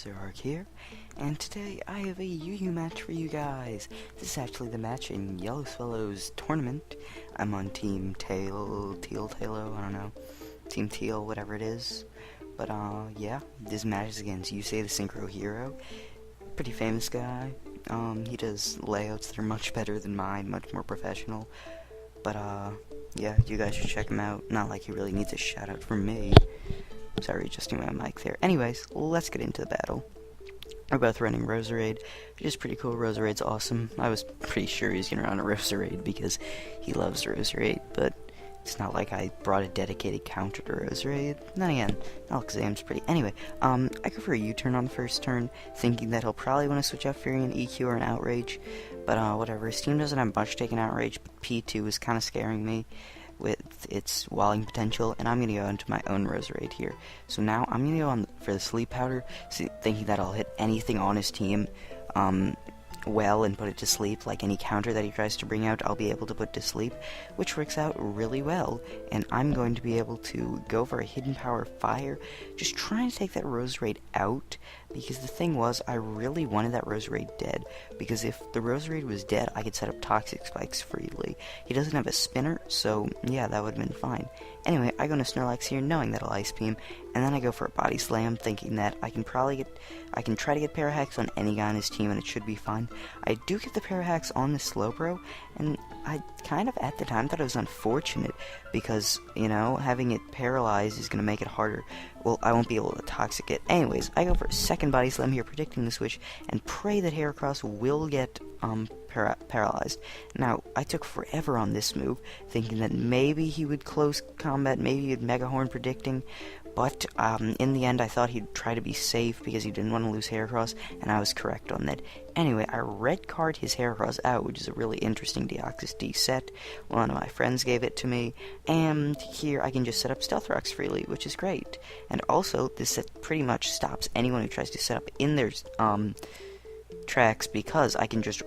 Subzeroark here, and today I have a UU match for you guys. This is actually the match in Yellowswallow's tournament. I'm on Team Talo, I don't know, Team Teal, whatever it is. But yeah, this match is against Yusei the Synchro Hero. Pretty famous guy. He does layouts that are much better than mine, much more professional. But yeah, you guys should check him out. Not like he really needs a shout out from me. Sorry, adjusting my mic there. Anyways, let's get into the battle. We're both running Roserade, which is pretty cool. Roserade's awesome. I was pretty sure he's gonna run a Roserade because he loves Roserade, but it's not like I brought a dedicated counter to Roserade. Then again, Alakazam's pretty. Anyway, I go for a U-turn on the first turn, thinking that he'll probably want to switch out Fury and EQ or an Outrage, but whatever. His team doesn't have much taking Outrage, but P2 is kind of scaring me with its walling potential, and I'm going to go into my own Roserade here. So now I'm going to go for the Sleep Powder, thinking that I'll hit anything on his team well and put it to sleep. Like any counter that he tries to bring out, I'll be able to put to sleep, which works out really well. And I'm going to be able to go for a Hidden Power Fire, just trying to take that Roserade out, because the thing was, I really wanted that Roserade dead, because if the Roserade was dead, I could set up Toxic Spikes freely. He doesn't have a spinner, so yeah, that would have been fine. Anyway, I go into Snorlax here, knowing that I'll Ice Beam, and then I go for a Body Slam, thinking that I can try to get Parahax on any guy on his team, and it should be fine. I do get the Parahax on the Slowbro, and I kind of, at the time, thought it was unfortunate, because, you know, having it paralyzed is going to make it harder. Well, I won't be able to Toxic it. Anyways, I go for a second Body Slam here, predicting the switch, and pray that Heracross will get paralyzed. Now, I took forever on this move, thinking that maybe he would close combat, maybe he'd Mega Horn predicting, but in the end I thought he'd try to be safe because he didn't want to lose Heracross, and I was correct on that. Anyway, I red card his Heracross out, which is a really interesting Deoxys D set. One of my friends gave it to me, and here I can just set up Stealth Rocks freely, which is great. And also, this set pretty much stops anyone who tries to set up in their tracks, because I can just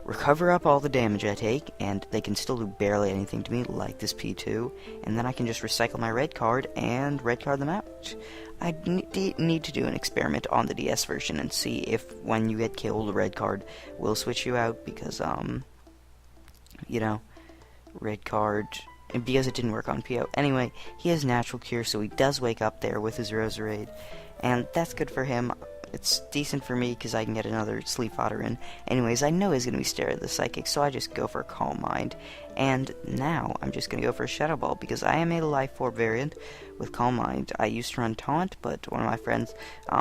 recover up all the damage I take, and they can still do barely anything to me, like this P2, and then I can just recycle my red card and red card them out. I need to do an experiment on the DS version and see if when you get killed, the red card will switch you out, because, you know, red card, because it didn't work on PO. Anyway, he has Natural Cure, so he does wake up there with his Roserade, and that's good for him. It's decent for me because I can get another Sleep Fodder in. Anyways, I know he's going to be staring at the Psychic, so I just go for a Calm Mind. And now I'm just going to go for a Shadow Ball, because I am a Life Orb variant with Calm Mind. I used to run Taunt, but one of my friends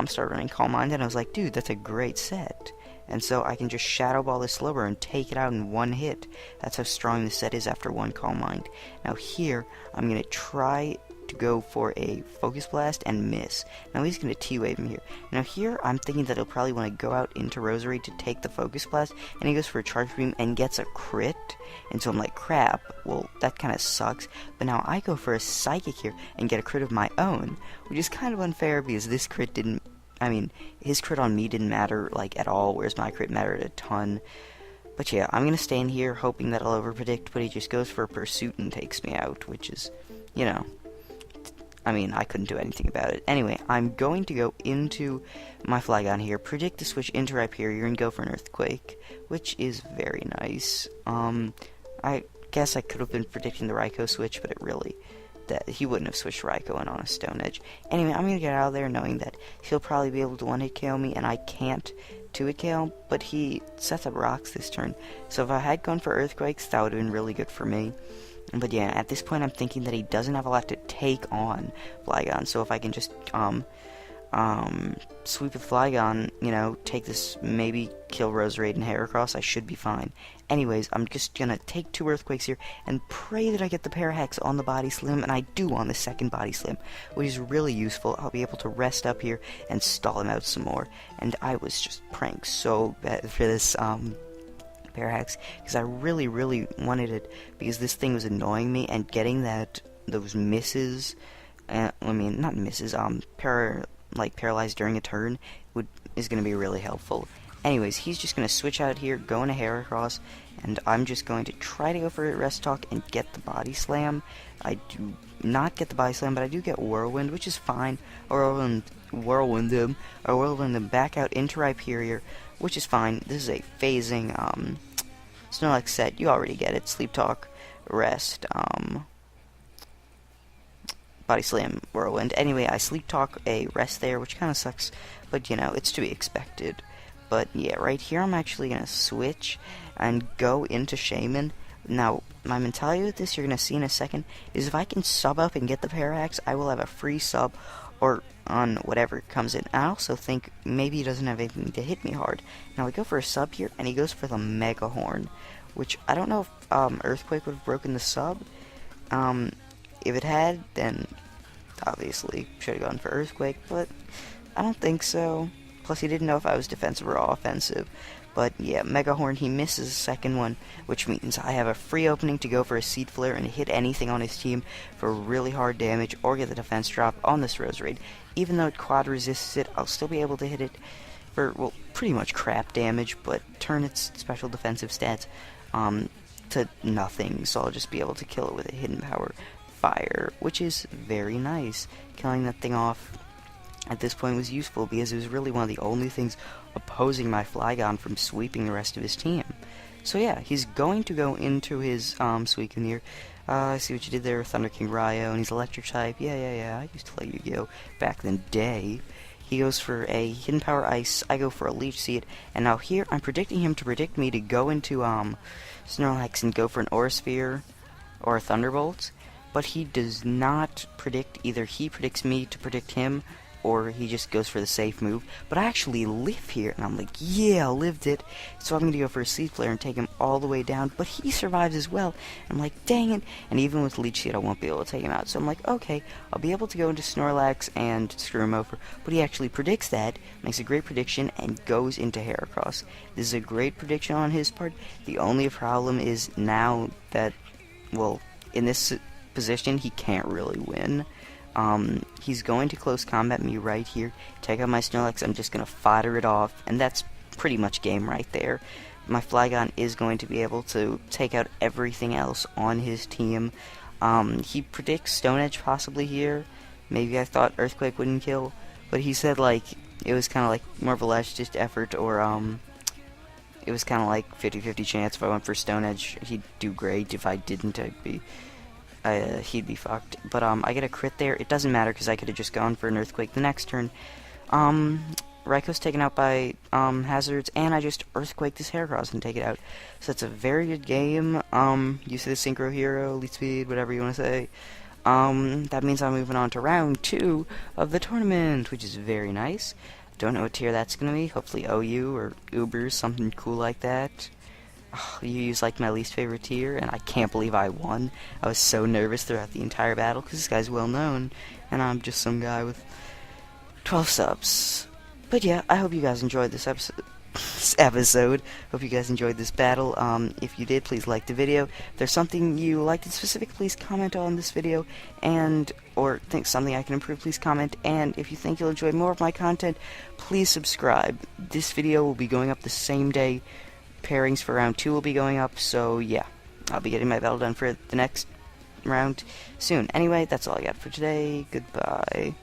started running Calm Mind, and I was like, dude, that's a great set. And so I can just Shadow Ball this Slowbro and take it out in one hit. That's how strong the set is after one Calm Mind. Now here, I'm going to try to go for a Focus Blast and miss. Now he's going to T-Wave me here. Now here, I'm thinking that he'll probably want to go out into Roserade to take the Focus Blast, and he goes for a Charge Beam and gets a crit, and so I'm like, crap, well, that kind of sucks. But now I go for a Psychic here and get a crit of my own, which is kind of unfair because this crit didn't, I mean, his crit on me didn't matter, like, at all, whereas my crit mattered a ton. But yeah, I'm going to stay in here hoping that I'll overpredict, but he just goes for a Pursuit and takes me out, which is, you know, I mean, I couldn't do anything about it. Anyway, I'm going to go into my Flygon here, predict the switch into Rhyperior, and go for an Earthquake, which is very nice. I guess I could have been predicting the Raikou switch, but that he wouldn't have switched Raikou in on a Stone Edge. Anyway, I'm going to get out of there knowing that he'll probably be able to one-hit KO me, and I can't two-hit KO, but he sets up Rocks this turn. So if I had gone for Earthquakes, that would have been really good for me. But yeah, at this point I'm thinking that he doesn't have a lot to take on Flygon, so if I can just sweep with Flygon, you know, take this, maybe kill Roserade and Heracross, I should be fine. Anyways, I'm just gonna take 2 Earthquakes here and pray that I get the Parahex on the Body Slam, and I do on the second Body Slam, which is really useful. I'll be able to rest up here and stall him out some more, and I was just praying so bad for this Parahax, because I really wanted it, because this thing was annoying me, and getting those misses, I mean, not misses, paralyzed during a turn is going to be really helpful. Anyways, he's just going to switch out here, go into Heracross, and I'm just going to try to go for a Rest Talk and get the Body Slam. I do not get the Body Slam, but I do get Whirlwind, which is fine. Whirlwind whirlwind him back out into Rhyperior, which is fine. This is a phasing Snorlax set. You already get it. Sleep Talk, Rest, Body Slam, Whirlwind. Anyway, I Sleep Talk a Rest there, which kind of sucks, but you know, it's to be expected. But yeah, right here I'm actually going to switch and go into Shaman. Now, my mentality with this, you're going to see in a second, is if I can sub up and get the Parallax, I will have a free sub or on whatever comes in. I also think maybe he doesn't have anything to hit me hard. Now, we go for a sub here, and he goes for the Mega Horn, which I don't know if Earthquake would have broken the sub. If it had, then obviously should have gone for Earthquake, but I don't think so. Plus, he didn't know if I was defensive or offensive. But yeah, Mega Horn, he misses the second one, which means I have a free opening to go for a Seed Flare and hit anything on his team for really hard damage or get the defense drop on this Roserade. Even though it quad resists it, I'll still be able to hit it for, well, pretty much crap damage, but turn its special defensive stats to nothing, so I'll just be able to kill it with a hidden power Fire, which is very nice. Killing that thing off at this point was useful because it was really one of the only things opposing my Flygon from sweeping the rest of his team. So yeah, he's going to go into his Suicune here. I see what you did there, Thunder King Ryo, and he's electric type. Yeah, I used to play Yu-Gi-Oh! Back in the day. He goes for a Hidden Power Ice, I go for a Leech Seed, and now here I'm predicting him to predict me to go into Snorlax and go for an Aura Sphere or a Thunderbolt, but he does not predict, either he predicts me to predict him, or he just goes for the safe move. But I actually live here, and I'm like, yeah, I lived it. So I'm going to go for a Seed Flare and take him all the way down, but he survives as well. I'm like, dang it. And even with Leech Seed, I won't be able to take him out. So I'm like, okay, I'll be able to go into Snorlax and screw him over. But he actually predicts that, makes a great prediction, and goes into Heracross. This is a great prediction on his part. The only problem is now that, well, in this position, he can't really win. He's going to close combat me right here, take out my Snorlax, I'm just going to fodder it off, and that's pretty much game right there. My Flygon is going to be able to take out everything else on his team. He predicts Stone Edge possibly here. Maybe I thought Earthquake wouldn't kill, but he said, like, it was kind of like more of a last-ditch effort, or, it was kind of like 50-50 chance. If I went for Stone Edge, he'd do great. If I didn't, he'd be fucked. But I get a crit there. It doesn't matter because I could have just gone for an Earthquake the next turn. Raiko's taken out by Hazards, and I just Earthquake this Heracross and take it out. So that's a very good game. You see the Synchro Hero, Lead Speed, whatever you want to say. That means I'm moving on to round 2 of the tournament, which is very nice. Don't know what tier that's going to be. Hopefully OU or Uber, something cool like that. UU's like my least favorite tier, and I can't believe I won. I was so nervous throughout the entire battle, because this guy's well known, and I'm just some guy with 12 subs. But yeah, I hope you guys enjoyed this episode. Hope you guys enjoyed this battle. If you did, please like the video. If there's something you liked in specific, please comment on this video, or think something I can improve, please comment. And if you think you'll enjoy more of my content, please subscribe. This video will be going up the same day. Pairings for round 2 will be going up, so yeah, I'll be getting my battle done for the next round soon. Anyway, that's all I got for today. Goodbye.